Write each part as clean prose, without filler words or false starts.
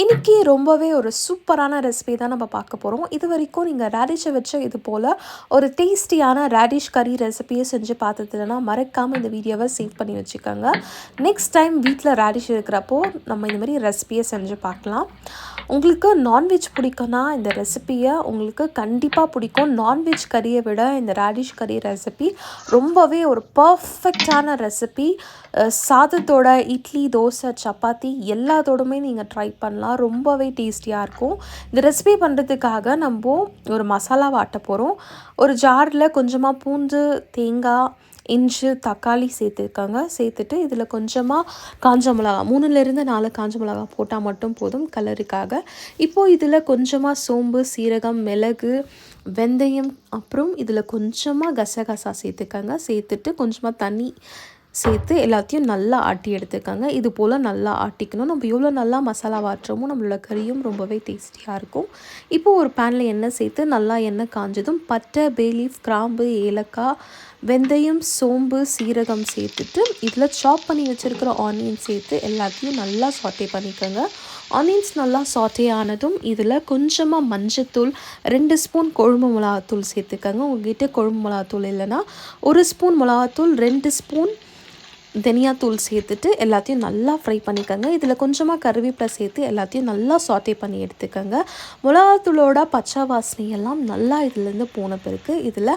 இன்றைக்கி ரொம்பவே ஒரு சூப்பரான ரெசிபி தான் நம்ம பார்க்க போகிறோம். இது வரைக்கும் நீங்கள் ரேடிஷை வச்சு இது போல் ஒரு டேஸ்டியான ரேடிஷ் கறி ரெசிபியை செஞ்சு பார்த்ததுலனா மறக்காமல் இந்த வீடியோவை சேவ் பண்ணி வச்சுக்கோங்க. நெக்ஸ்ட் டைம் வீட்டில் ரேடிஷ் இருக்கிறப்போ நம்ம இந்த மாதிரி ரெசிபியை செஞ்சு பார்க்கலாம். உங்களுக்கு நான்வெஜ் பிடிக்கும்னா இந்த ரெசிப்பியை உங்களுக்கு கண்டிப்பாக பிடிக்கும். நான்வெஜ் கறியை விட இந்த ரேடிஷ் கறி ரெசிபி ரொம்பவே ஒரு பர்ஃபெக்டான ரெசிபி. சாதத்தோட, இட்லி, தோசை, சப்பாத்தி எல்லாத்தோடுமே நீங்கள் ட்ரை பண்ணலாம். ரொம்பவே டேஸ்டியாக இருக்கும். இந்த ரெசிபி பண்ணுறதுக்காக நம்ம ஒரு மசாலா வாட்ட போகிறோம். ஒரு ஜாரில் கொஞ்சமாக பூண்டு, தேங்காய், இஞ்சி, தக்காளி சேர்த்துட்டு இதில் கொஞ்சமாக காஞ்ச மிளகா 3லேருந்து 4 காஞ்ச மிளகா போட்டால் மட்டும் போதும் கலருக்காக. இப்போது இதில் கொஞ்சமாக சோம்பு, சீரகம், மிளகு, வெந்தயம், அப்புறம் இதில் கொஞ்சமாக கசகசா சேர்த்துட்டு கொஞ்சமாக தண்ணி சேர்த்து எல்லாத்தையும் நல்லா ஆட்டி எடுத்துக்கோங்க. இது போல் நல்லா ஆட்டிக்கணும். நம்ம எவ்வளோ நல்லா மசாலா வாட்டுறோமோ நம்மளோட கறியும் ரொம்பவே டேஸ்டியாக இருக்கும். இப்போது ஒரு பேனில் எண்ணெய் சேர்த்து நல்லா எண்ணெய் காஞ்சதும் பட்டை, பேலீஃப், கிராம்பு, ஏலக்காய், வெந்தயம், சோம்பு, சீரகம் சேர்த்துட்டு இதில் சாப் பண்ணி வச்சுருக்கிற ஆனியன் சேர்த்து எல்லாத்தையும் நல்லா சாட்டே பண்ணிக்கோங்க. ஆனியன்ஸ் நல்லா சாட்டே ஆனதும் இதில் கொஞ்சமாக மஞ்சத்தூள், 2 ஸ்பூன் கொழும்பு மிளகாத்தூள் சேர்த்துக்கோங்க. உங்கள்கிட்ட கொழும்பு மிளகாத்தூள் இல்லைன்னா 1 ஸ்பூன் மிளகாத்தூள், 2 ஸ்பூன் தனியாத்தூள் சேர்த்துட்டு எல்லாத்தையும் நல்லா ஃப்ரை பண்ணிக்கோங்க. இதில் கொஞ்சமாக கருவேப்பிலை சேர்த்து எல்லாத்தையும் நல்லா சாட்டே பண்ணி எடுத்துக்கோங்க. மிளகாத்தூளோட பச்சை வாசனையெல்லாம் நல்லா இதிலேருந்து போன பிறகு இதில்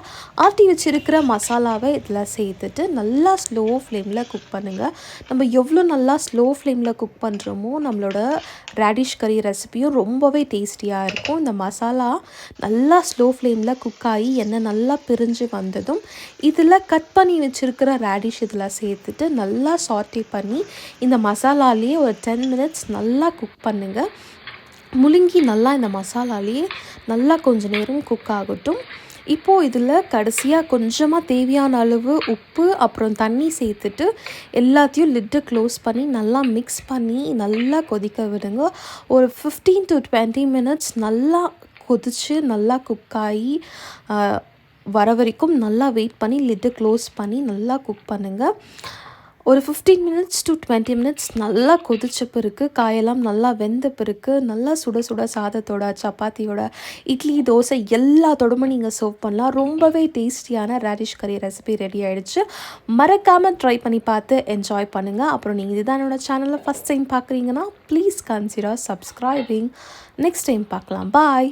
ஆட்டி வச்சுருக்கிற மசாலாவை இதில் சேர்த்துட்டு நல்லா ஸ்லோ ஃப்ளேமில் குக் பண்ணுங்கள். நம்ம எவ்வளோ நல்லா ஸ்லோ ஃப்ளேமில் குக் பண்ணுறோமோ நம்மளோட ரேடிஷ் கறி ரெசிபியும் ரொம்பவே டேஸ்டியாக இருக்கும். இந்த மசாலா நல்லா ஸ்லோ ஃப்ளேமில் குக் ஆகி எண்ணெய் நல்லா பிரிஞ்சு வந்ததும் இதில் கட் பண்ணி வச்சுருக்கிற ரேடிஷ் இதில் சேர்த்துட்டு நல்லா சாட்டே பண்ணி இந்த மசாலாலேயே ஒரு 10 மினிட்ஸ் நல்லா குக் பண்ணுங்கள். முழுங்கி நல்லா இந்த மசாலாலேயே நல்லா கொஞ்சம் நேரம் குக் ஆகட்டும். இப்போது இதில் கடைசியாக கொஞ்சமாக தேவையான அளவு உப்பு, அப்புறம் தண்ணி சேர்த்துட்டு எல்லாத்தையும் லிட்டை க்ளோஸ் பண்ணி நல்லா மிக்ஸ் பண்ணி நல்லா கொதிக்க விடுங்க. ஒரு 15 to 20 மினிட்ஸ் நல்லா கொதித்து நல்லா குக் ஆகி வர வரைக்கும் நல்லா வெயிட் பண்ணி லிட்டை க்ளோஸ் பண்ணி நல்லா குக் பண்ணுங்கள். ஒரு 15 மினிட்ஸ் to 20 மினிட்ஸ் நல்லா கொதிச்ச பிறகு காயெல்லாம் நல்லா வெந்த பிறகு நல்லா சுட சுட சாதத்தோட, சப்பாத்தியோட, இட்லி, தோசை எல்லாத்தோடுமே நீங்கள் சர்வ் பண்ணலாம். ரொம்பவே டேஸ்டியான ரேடிஷ் கறி ரெசிபி ரெடி ஆகிடுச்சு. மறக்காமல் ட்ரை பண்ணி பார்த்து என்ஜாய் பண்ணுங்கள். அப்புறம் நீங்கள் இதுதான் என்னோடய சேனலில் ஃபஸ்ட் டைம் பார்க்குறீங்கன்னா please consider subscribing. Next time பார்க்கலாம். பாய்.